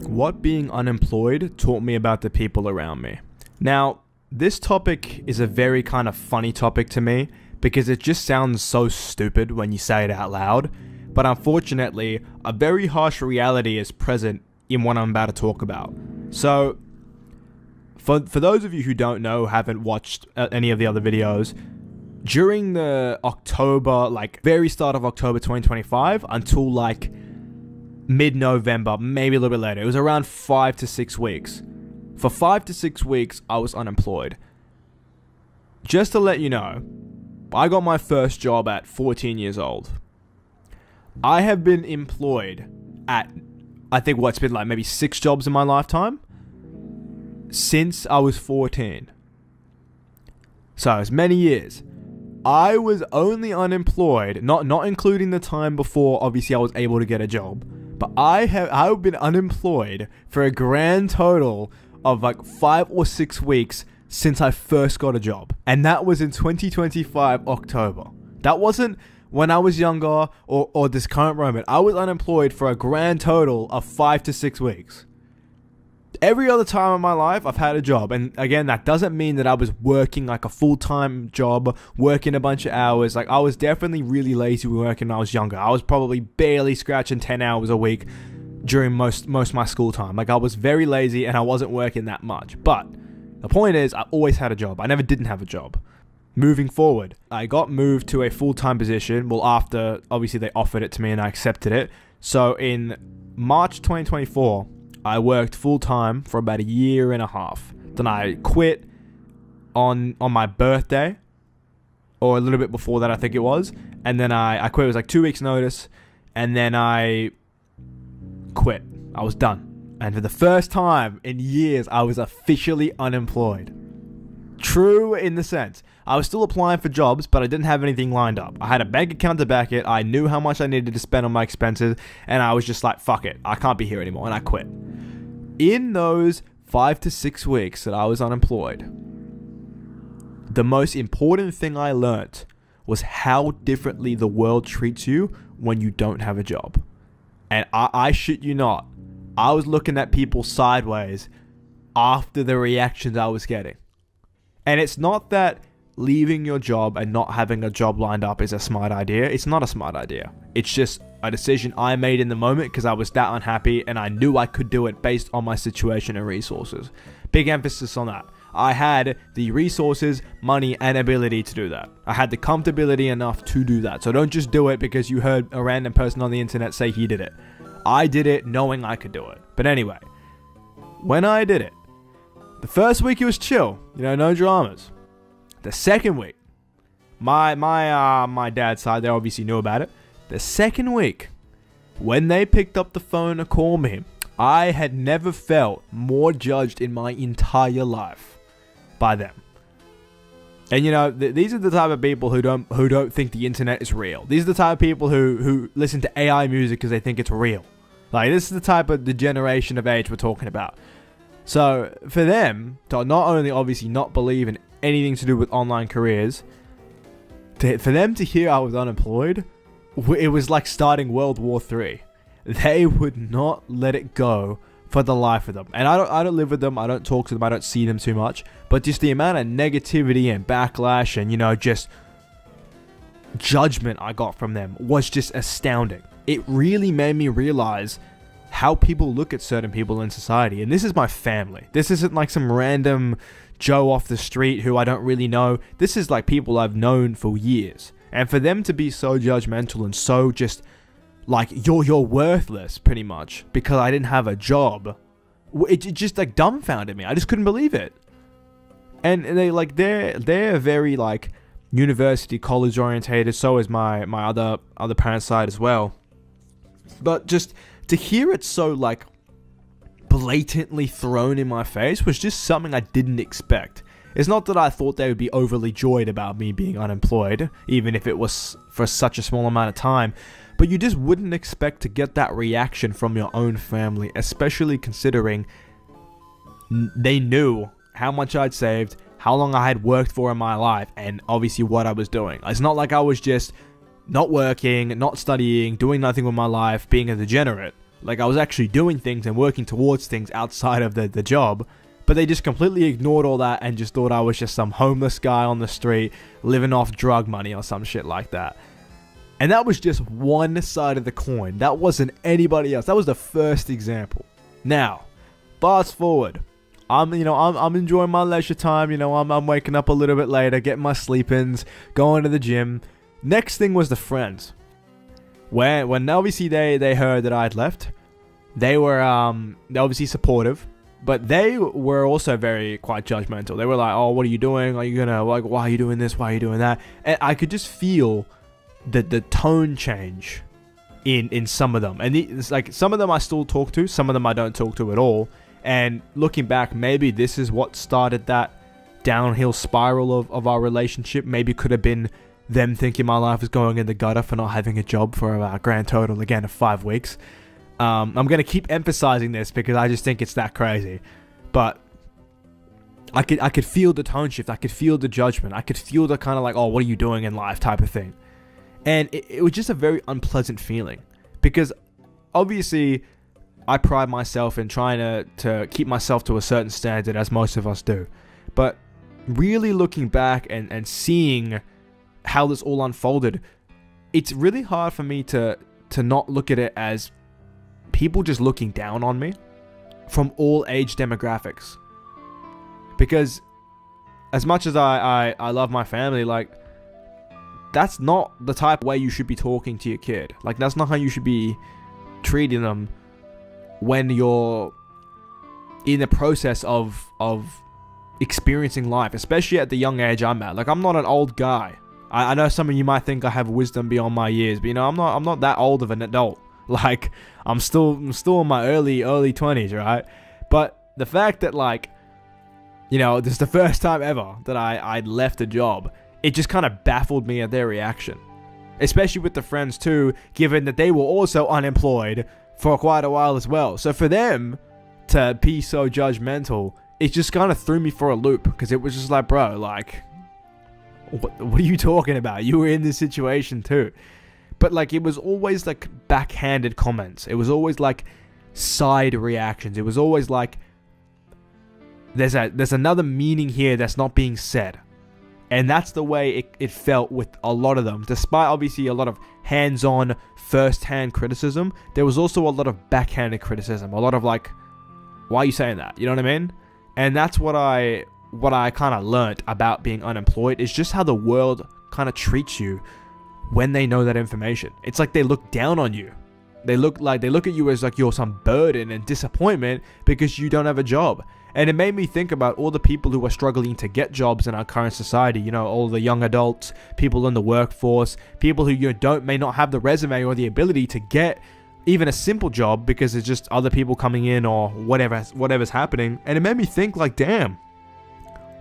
What being unemployed taught me about the people around me. Now, this topic is a very kind of funny topic to me because it just sounds so stupid when you say it out loud. But unfortunately, a very harsh reality is present in what I'm about to talk about. So, for those of you who don't know, haven't watched any of the other videos, during the October, very start of October 2025 until mid-November, maybe a little bit later, it was around 5 to 6 weeks. For 5 to 6 weeks, I was unemployed. Just to let you know, I got my first job at 14 years old. I have been employed at, I think what's been maybe 6 jobs in my lifetime since I was 14. So as many years. I was only unemployed, not including the time before obviously I was able to get a job, but I've been unemployed for a grand total of 5 or 6 weeks since I first got a job. And that was in 2025 October. That wasn't when I was younger or this current moment. I was unemployed for a grand total of 5 to 6 weeks. Every other time in my life, I've had a job. And again, that doesn't mean that I was working a full-time job, working a bunch of hours. I was definitely really lazy working when I was younger. I was probably barely scratching 10 hours a week during most of my school time. I was very lazy and I wasn't working that much. But the point is, I always had a job. I never didn't have a job. Moving forward, I got moved to a full-time position. Well, after, obviously, they offered it to me and I accepted it. So in March 2024, I worked full-time for about a year and a half. Then I quit on my birthday, or a little bit before that, I think it was. And then I quit. It was 2 weeks notice. And then I quit. I was done. And for the first time in years, I was officially unemployed. True in the sense, I was still applying for jobs, but I didn't have anything lined up. I had a bank account to back it. I knew how much I needed to spend on my expenses. And I was just fuck it. I can't be here anymore. And I quit. In those 5 to 6 weeks that I was unemployed, the most important thing I learnt was how differently the world treats you when you don't have a job. And I shit you not, I was looking at people sideways after the reactions I was getting. And it's not that leaving your job and not having a job lined up is a smart idea. It's not a smart idea. It's just a decision I made in the moment because I was that unhappy and I knew I could do it based on my situation and resources. Big emphasis on that. I had the resources, money, and ability to do that. I had the comfortability enough to do that. So don't just do it because you heard a random person on the internet say he did it. I did it knowing I could do it. But anyway, when I did it, the first week it was chill, no dramas. The second week, my dad's side, they obviously knew about it. The second week, when they picked up the phone to call me, I had never felt more judged in my entire life by them. And these are the type of people who don't think the internet is real. These are the type of people who listen to AI music because they think it's real. This is the type of the generation of age we're talking about. So for them to not only obviously not believe in anything to do with online careers, for them to hear I was unemployed, it was like starting World War III. They would not let it go for the life of them. And I don't live with them. I don't talk to them. I don't see them too much. But just the amount of negativity and backlash and, just judgment I got from them was just astounding. It really made me realize how people look at certain people in society. And this is my family. This isn't some random Joe off the street who I don't really know. This is people I've known for years. And for them to be so judgmental and so just you're worthless pretty much because I didn't have a job, it just dumbfounded me. I just couldn't believe it. And they're very university college orientated. So is my other parents' side as well. But just to hear it so blatantly thrown in my face was just something I didn't expect. It's not that I thought they would be overly joyed about me being unemployed, even if it was for such a small amount of time, but you just wouldn't expect to get that reaction from your own family, especially considering they knew how much I'd saved, how long I had worked for in my life, and obviously what I was doing. It's not like I was just not working, not studying, doing nothing with my life, being a degenerate. Like I was actually doing things and working towards things outside of the job. But they just completely ignored all that and just thought I was just some homeless guy on the street living off drug money or some shit like that. And that was just one side of the coin. That wasn't anybody else. That was the first example. Now, fast forward. I'm enjoying my leisure time. I'm waking up a little bit later, getting my sleep-ins, going to the gym. Next thing was the friends. When obviously they heard that I had left, they were obviously supportive. But they were also quite judgmental. They were like, "Oh, what are you doing? Are you gonna why are you doing this? Why are you doing that?" And I could just feel the tone change in some of them. And it's like some of them I still talk to, some of them I don't talk to at all. And looking back, maybe this is what started that downhill spiral of our relationship. Maybe could have been them thinking my life was going in the gutter for not having a job for a grand total again of 5 weeks. I'm going to keep emphasizing this because I just think it's that crazy. But I could feel the tone shift. I could feel the judgment. I could feel the kind of like, "Oh, what are you doing in life?" type of thing. And it was just a very unpleasant feeling. Because obviously I pride myself in trying to keep myself to a certain standard, as most of us do. But really looking back and seeing how this all unfolded, it's really hard for me to not look at it as people just looking down on me from all age demographics. Because as much as I love my family, like, that's not the type of way you should be talking to your kid. Like, that's not how you should be treating them when you're in the process of experiencing life, especially at the young age I'm at. Like, I'm not an old guy. I know some of you might think I have wisdom beyond my years, but I'm not that old of an adult. Like, I'm still in my early 20s, right? But the fact that, like, this is the first time ever that I'd left a job, it just kind of baffled me at their reaction. Especially with the friends too, given that they were also unemployed for quite a while as well. So for them to be so judgmental, it just kind of threw me for a loop. Because it was just like, bro, like, what are you talking about? You were in this situation too. But like, it was always like backhanded comments. It was always like side reactions. It was always like, there's another meaning here that's not being said. And that's the way it felt with a lot of them. Despite obviously a lot of hands-on, first-hand criticism, there was also a lot of backhanded criticism. A lot of like, why are you saying that? You know what I mean? And that's what I kind of learned about being unemployed, is just how the world kind of treats you when they know that information. It's like they look down on you. They look at you as like you're some burden and disappointment because you don't have a job. And it made me think about all the people who are struggling to get jobs in our current society. All the young adults, people in the workforce, people who may not have the resume or the ability to get even a simple job because it's just other people coming in or whatever's happening. And it made me think like, damn,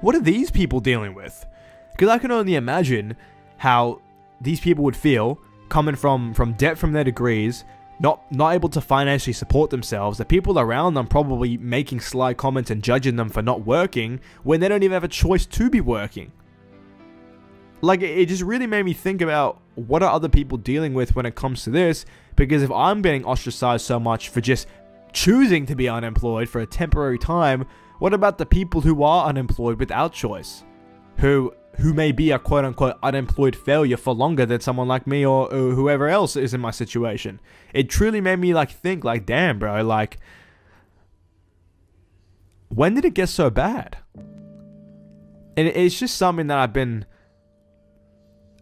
what are these people dealing with? Because I can only imagine how these people would feel coming from debt from their degrees, not able to financially support themselves. The people around them probably making sly comments and judging them for not working when they don't even have a choice to be working. Like, it just really made me think about what are other people dealing with when it comes to this. Because if I'm getting ostracized so much for just choosing to be unemployed for a temporary time, what about the people who are unemployed without choice? Who may be a quote-unquote unemployed failure for longer than someone like me or whoever else is in my situation. It truly made me like think like, damn, bro, like, when did it get so bad? And it's just something that I've been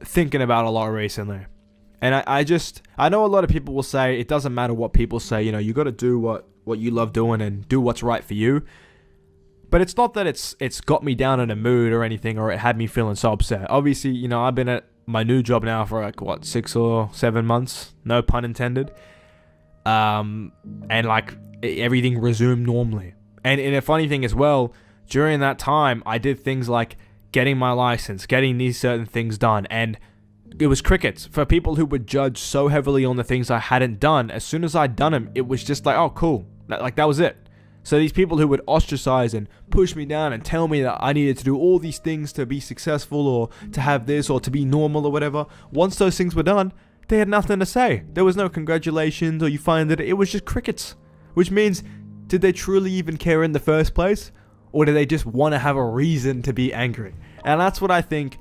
thinking about a lot recently. And I know a lot of people will say it doesn't matter what people say, you got to do what you love doing and do what's right for you. But it's not that it's got me down in a mood or anything, or it had me feeling so upset. Obviously, I've been at my new job now for like 6 or 7 months, no pun intended. And like everything resumed normally. And a funny thing as well, during that time, I did things like getting my license, getting these certain things done, and it was crickets for people who would judge so heavily on the things I hadn't done. As soon as I'd done them, it was just like, oh, cool, like that was it. So these people who would ostracize and push me down and tell me that I needed to do all these things to be successful or to have this or to be normal or whatever, once those things were done, They had nothing to say. There was no congratulations or you find that it was just crickets. Which means, did they truly even care in the first place? Or do they just want to have a reason to be angry? And that's what I think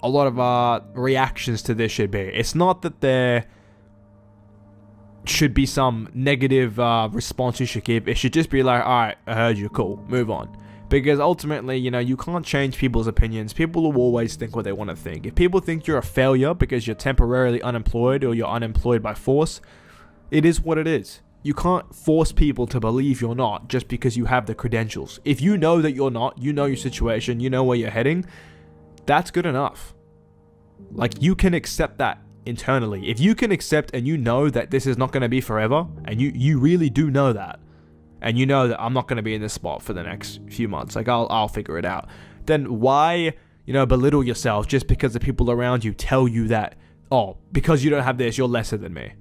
a lot of our reactions to this should be. It's not that there should be some negative response you should give. It should just be like, alright, I heard you, cool, move on. Because ultimately, you can't change people's opinions. People will always think what they want to think. If people think you're a failure because you're temporarily unemployed or you're unemployed by force, it is what it is. You can't force people to believe you're not just because you have the credentials. If you know that you're not, you know your situation, you know where you're heading, that's good enough. Like, you can accept that internally. If you can accept and you know that this is not going to be forever, and you really do know that, and you know that I'm not going to be in this spot for the next few months, like I'll figure it out, then why, belittle yourself just because the people around you tell you that, oh, because you don't have this, you're lesser than me.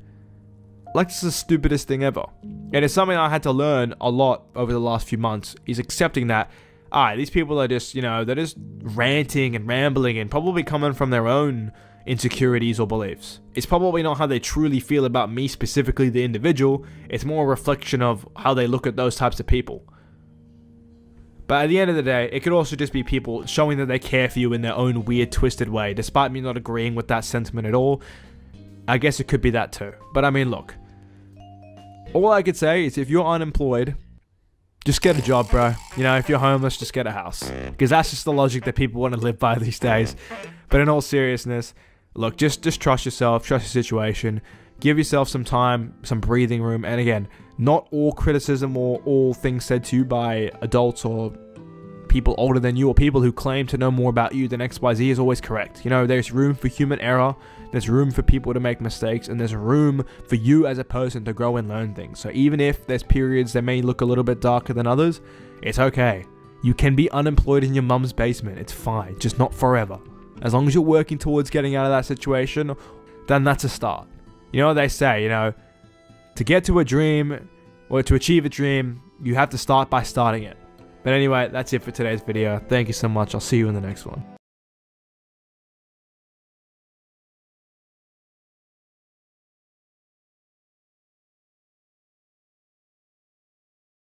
Like, this is the stupidest thing ever. And it's something I had to learn a lot over the last few months, is accepting that, alright, these people are just, they're just ranting and rambling and probably coming from their own insecurities or beliefs. It's probably not how they truly feel about me, specifically the individual. It's more a reflection of how they look at those types of people. But at the end of the day, it could also just be people showing that they care for you in their own weird, twisted way, despite me not agreeing with that sentiment at all. I guess it could be that too. But I mean, look, all I could say is if you're unemployed, just get a job, bro. If you're homeless, just get a house. Because that's just the logic that people want to live by these days. But in all seriousness, look, just trust yourself, trust your situation. Give yourself some time, some breathing room. And again, not all criticism or all things said to you by adults or people older than you or people who claim to know more about you than XYZ is always correct. There's room for human error. There's room for people to make mistakes, and there's room for you as a person to grow and learn things. So even if there's periods that may look a little bit darker than others, it's okay. You can be unemployed in your mum's basement. It's fine, just not forever. As long as you're working towards getting out of that situation, then that's a start. You know what they say, to get to a dream or to achieve a dream, you have to start by starting it. But anyway, that's it for today's video. Thank you so much. I'll see you in the next one.